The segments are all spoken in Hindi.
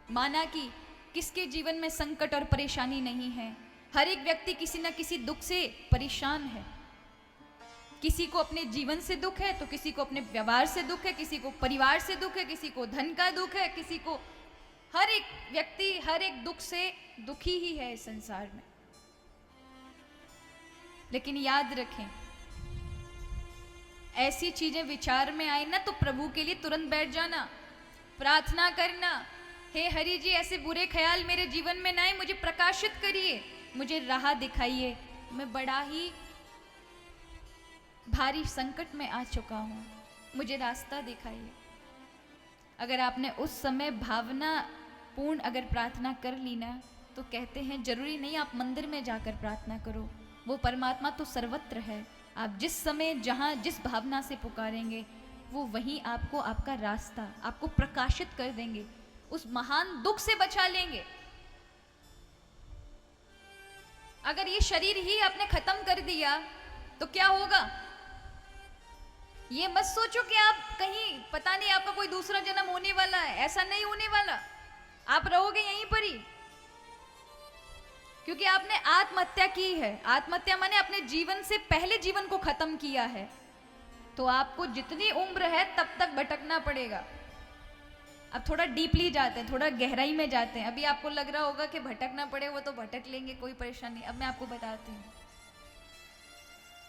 माना कि किसके जीवन में संकट और परेशानी नहीं है। हर एक व्यक्ति किसी न किसी दुख से परेशान है। किसी को अपने जीवन से दुख है तो किसी को अपने व्यवहार से दुख है, किसी को परिवार से दुख है, किसी को धन का दुख है, किसी को, हर एक व्यक्ति हर एक दुख से दुखी ही है इस संसार में। लेकिन याद रखें, ऐसी चीजें विचार में आए ना तो प्रभु के लिए तुरंत बैठ जाना, प्रार्थना करना, हे हरि जी ऐसे बुरे ख्याल मेरे जीवन में ना आए, मुझे प्रकाशित करिए, मुझे राह दिखाइए, मैं बड़ा ही भारी संकट में आ चुका हूं, मुझे रास्ता दिखाइए। अगर आपने उस समय भावना पूर्ण अगर प्रार्थना कर ली ना, तो कहते हैं जरूरी नहीं आप मंदिर में जाकर प्रार्थना करो, वो परमात्मा तो सर्वत्र है। आप जिस समय जहां जिस भावना से पुकारेंगे वो वहीं आपको आपका रास्ता आपको प्रकाशित कर देंगे, उस महान दुख से बचा लेंगे। अगर ये शरीर ही आपने खत्म कर दिया तो क्या होगा? ये मत सोचो कि आप कहीं पता नहीं आपका कोई दूसरा जन्म होने वाला है, ऐसा नहीं होने वाला, आप रहोगे यहीं पर ही, क्योंकि आपने आत्महत्या की है। आत्महत्या माने अपने जीवन से पहले जीवन को खत्म किया है, तो आपको जितनी उम्र है तब तक भटकना पड़ेगा। अब थोड़ा डीपली जाते हैं, थोड़ा गहराई में जाते हैं। अभी आपको लग रहा होगा कि भटकना पड़े, वो तो भटक लेंगे, कोई परेशानी नहीं। अब मैं आपको बताती हूँ,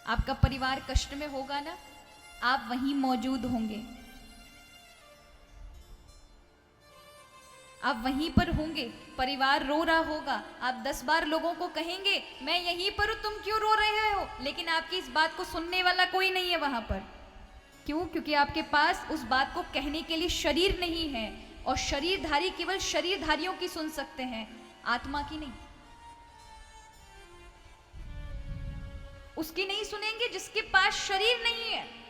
आपका परिवार कष्ट में होगा ना, आप वहीं मौजूद होंगे, आप वहीं पर होंगे, परिवार रो रहा होगा, आप 10 बार लोगों को कहेंगे मैं यहीं पर हूं, तुम क्यों रो रहे हो, लेकिन आपकी इस बात को सुनने वाला कोई नहीं है वहां पर। क्यों? क्योंकि आपके पास उस बात को कहने के लिए शरीर नहीं है, और शरीरधारी केवल शरीरधारियों की सुन सकते हैं, आत्मा की नहीं। उसकी नहीं सुनेंगे जिसके पास शरीर नहीं है।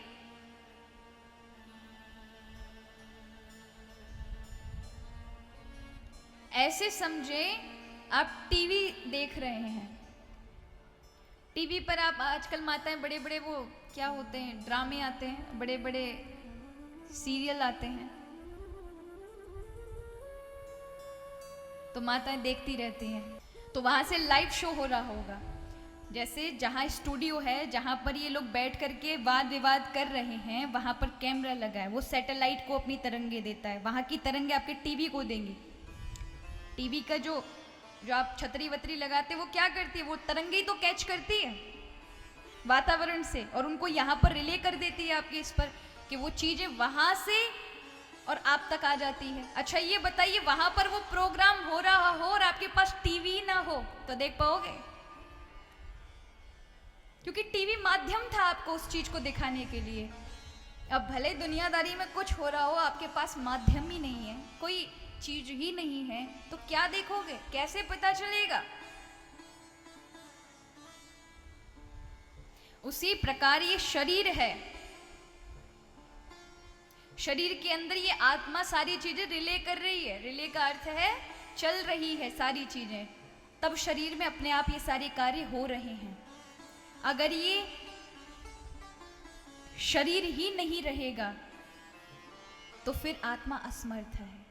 ऐसे समझे आप टीवी देख रहे हैं, टीवी पर आप आजकल माताएं बड़े बड़े वो क्या होते हैं ड्रामे आते हैं, बड़े बड़े सीरियल आते हैं, तो माताएं देखती रहती हैं। तो वहां से लाइव शो हो रहा होगा, जैसे जहां स्टूडियो है जहां पर ये लोग बैठ करके वाद विवाद कर रहे हैं, वहां पर कैमरा लगा है, वो सैटेलाइट को अपनी तरंगे देता है, वहां की तरंगे आपके टीवी को देंगी। टीवी का जो आप छतरी वतरी लगाते वो क्या करती है, वो तरंगे ही तो कैच करती है वातावरण से, और उनको यहाँ पर रिले कर देती है आपके इस पर, कि वो चीजें वहां से और आप तक आ जाती है। अच्छा ये बताइए, वहां पर वो प्रोग्राम हो रहा हो और आपके पास टीवी ना हो तो देख पाओगे? क्योंकि टीवी माध्यम था आपको उस चीज को दिखाने के लिए। अब भले दुनियादारी में कुछ हो रहा हो, आपके पास माध्यम ही नहीं है, कोई चीज ही नहीं है, तो क्या देखोगे, कैसे पता चलेगा? उसी प्रकार ये शरीर है, शरीर के अंदर ये आत्मा सारी चीजें रिले कर रही है। रिले का अर्थ है चल रही है सारी चीजें, तब शरीर में अपने आप ये सारे कार्य हो रहे हैं। अगर ये शरीर ही नहीं रहेगा तो फिर आत्मा असमर्थ है।